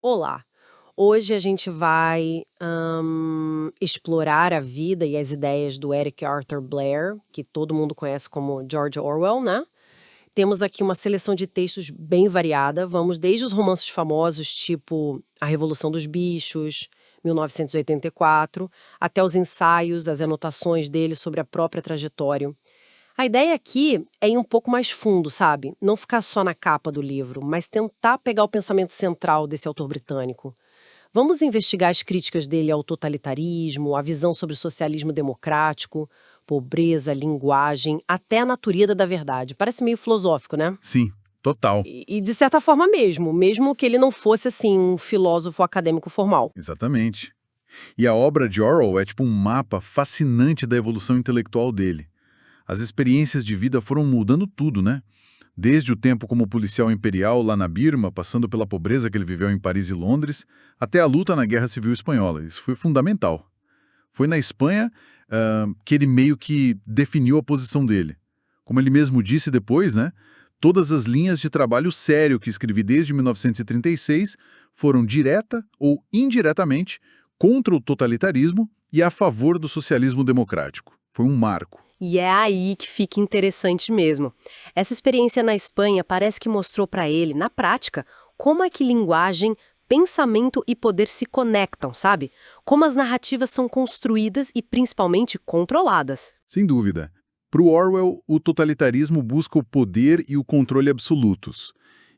Olá! Hoje a gente vai explorar a vida e as ideias do Eric Arthur Blair, que todo mundo conhece como George Orwell, né? Temos aqui uma seleção de textos bem variada. Vamos desde os romances famosos, tipo A Revolução dos Bichos, 1984, até os ensaios, as anotações dele sobre a própria trajetória. A ideia aqui é ir um pouco mais fundo, sabe? Não ficar só na capa do livro, mas tentar pegar o pensamento central desse autor britânico. Vamos investigar as críticas dele ao totalitarismo, a visão sobre o socialismo democrático, pobreza, linguagem, até a natureza da verdade. Parece meio filosófico, né? Sim, total. E de certa forma mesmo que ele não fosse, assim, um filósofo acadêmico formal. Exatamente. E a obra de Orwell é tipo um mapa fascinante da evolução intelectual dele. As experiências de vida foram mudando tudo, né? Desde o tempo como policial imperial lá na Birma, passando pela pobreza que ele viveu em Paris e Londres, até a luta na Guerra Civil Espanhola. Isso foi fundamental. Foi na Espanha que ele meio que definiu a posição dele. Como ele mesmo disse depois, né? Todas as linhas de trabalho sério que escrevi desde 1936 foram direta ou indiretamente contra o totalitarismo e a favor do socialismo democrático. Foi um marco. E é aí que fica interessante mesmo. Essa experiência na Espanha parece que mostrou para ele, na prática, como é que linguagem, pensamento e poder se conectam, sabe? Como as narrativas são construídas e principalmente controladas. Sem dúvida. Para o Orwell, o totalitarismo busca o poder e o controle absolutos.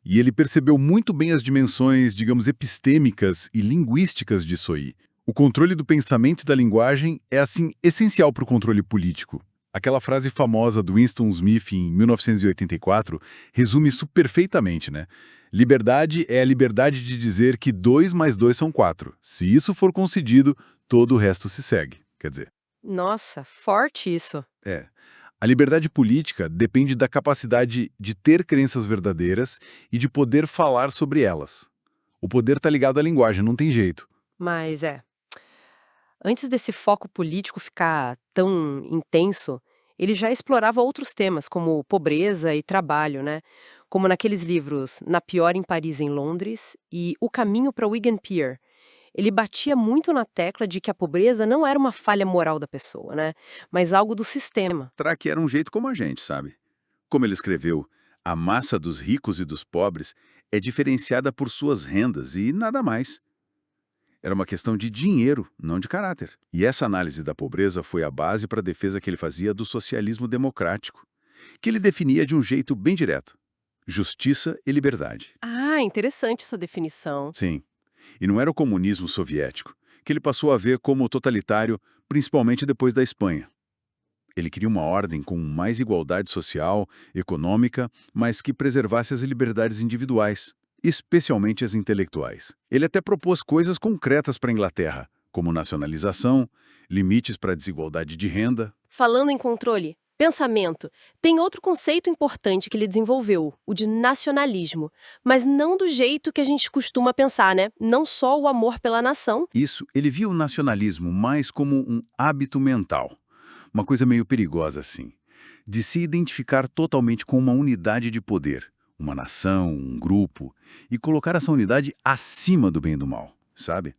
E ele percebeu muito bem as dimensões, digamos, epistêmicas e linguísticas disso aí. O controle do pensamento e da linguagem é, assim, essencial para o controle político. Aquela frase famosa do Winston Smith em 1984 resume isso perfeitamente, né? Liberdade é a liberdade de dizer que 2 mais 2 são 4. Se isso for concedido, todo o resto se segue. Quer dizer, Nossa, forte isso. é. A liberdade política depende da capacidade de ter crenças verdadeiras e de poder falar sobre elas. O poder está ligado à linguagem, não tem jeito. Mas antes desse foco político ficar tão intenso, ele já explorava outros temas, como pobreza e trabalho, né? Como naqueles livros Na Pior em Paris em Londres e O Caminho para Wigan Pier. Ele batia muito na tecla de que a pobreza não era uma falha moral da pessoa, né? Mas algo do sistema. Traque era um jeito como a gente, sabe? Como ele escreveu, a massa dos ricos e dos pobres é diferenciada por suas rendas e nada mais. Era uma questão de dinheiro, não de caráter. E essa análise da pobreza foi a base para a defesa que ele fazia do socialismo democrático, que ele definia de um jeito bem direto: justiça e liberdade. Ah, interessante essa definição. Sim. E não era o comunismo soviético, que ele passou a ver como totalitário, principalmente depois da Espanha. Ele queria uma ordem com mais igualdade social, econômica, mas que preservasse as liberdades individuais, especialmente as intelectuais. Ele até propôs coisas concretas para a Inglaterra, como nacionalização, limites para a desigualdade de renda. Falando em controle, pensamento, tem outro conceito importante que ele desenvolveu, o de nacionalismo, mas não do jeito que a gente costuma pensar, né? Não só o amor pela nação. Isso, ele via o nacionalismo mais como um hábito mental, uma coisa meio perigosa assim, de se identificar totalmente com uma unidade de poder, uma nação, um grupo, e colocar essa unidade acima do bem e do mal, sabe?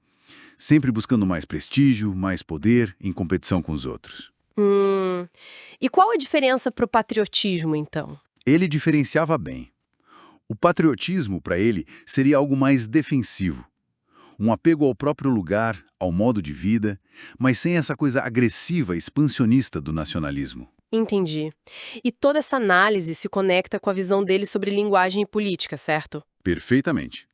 Sempre buscando mais prestígio, mais poder, em competição com os outros. Hum. E qual a diferença para o patriotismo, então? Ele diferenciava bem. O patriotismo, para ele, seria algo mais defensivo. Um apego ao próprio lugar, ao modo de vida, mas sem essa coisa agressiva e expansionista do nacionalismo. Entendi. E toda essa análise se conecta com a visão dele sobre linguagem e política, certo? Perfeitamente.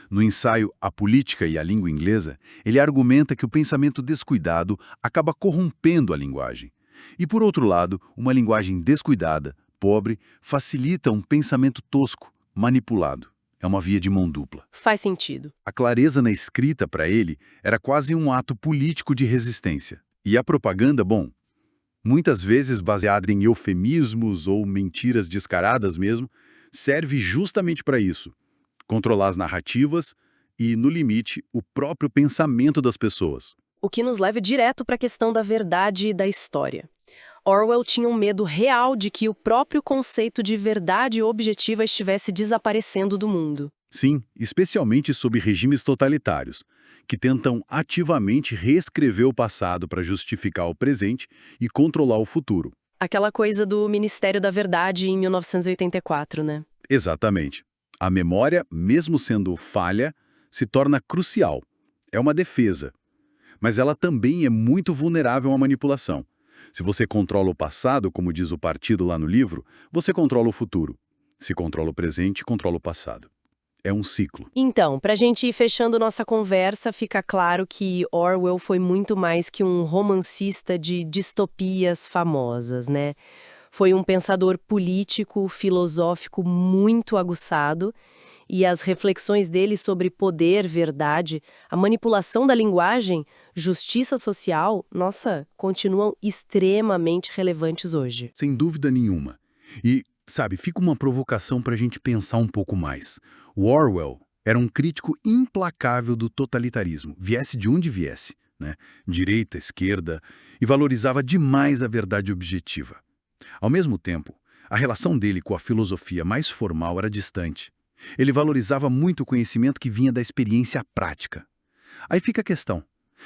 No ensaio A Política e a Língua Inglesa, ele argumenta que o pensamento descuidado acaba corrompendo a linguagem. E, por outro lado, uma linguagem descuidada, pobre, facilita um pensamento tosco, manipulado. É uma via de mão dupla. Faz sentido. A clareza na escrita, para ele, era quase um ato político de resistência. E a propaganda, bom, muitas vezes baseada em eufemismos ou mentiras descaradas mesmo, serve justamente para isso: controlar as narrativas e, no limite, o próprio pensamento das pessoas. O que nos leva direto para a questão da verdade e da história. Orwell tinha um medo real de que o próprio conceito de verdade objetiva estivesse desaparecendo do mundo. Sim, especialmente sob regimes totalitários, que tentam ativamente reescrever o passado para justificar o presente e controlar o futuro. Aquela coisa do Ministério da Verdade em 1984, né? Exatamente. A memória, mesmo sendo falha, se torna crucial. É uma defesa. Mas ela também é muito vulnerável à manipulação. Se você controla o passado, como diz o partido lá no livro, você controla o futuro. Se controla o presente, controla o passado. É um ciclo. Então, para a gente ir fechando nossa conversa, fica claro que Orwell foi muito mais que um romancista de distopias famosas, né? Foi um pensador político, filosófico muito aguçado, e as reflexões dele sobre poder, verdade, a manipulação da linguagem, justiça social, nossa, continuam extremamente relevantes hoje. Sem dúvida nenhuma. E, sabe, fica uma provocação para a gente pensar um pouco mais. O Orwell era um crítico implacável do totalitarismo, viesse de onde viesse, né? Direita, esquerda, e valorizava demais a verdade objetiva. Ao mesmo tempo, a relação dele com a filosofia mais formal era distante. Ele valorizava muito o conhecimento que vinha da experiência prática. Aí fica a questão: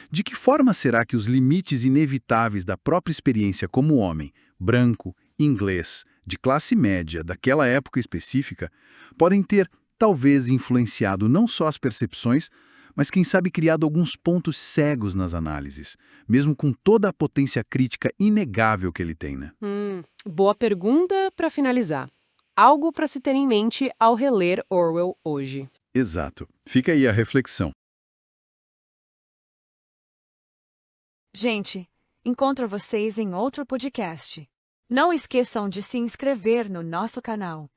de que forma será que os limites inevitáveis da própria experiência como homem, branco, inglês, de classe média, daquela época específica, podem ter, talvez, influenciado não só as percepções, mas quem sabe criado alguns pontos cegos nas análises, mesmo com toda a potência crítica inegável que ele tem, né? Boa pergunta para finalizar. Algo para se ter em mente ao reler Orwell hoje. Exato. Fica aí a reflexão. Gente, encontro vocês em outro podcast. Não esqueçam de se inscrever no nosso canal.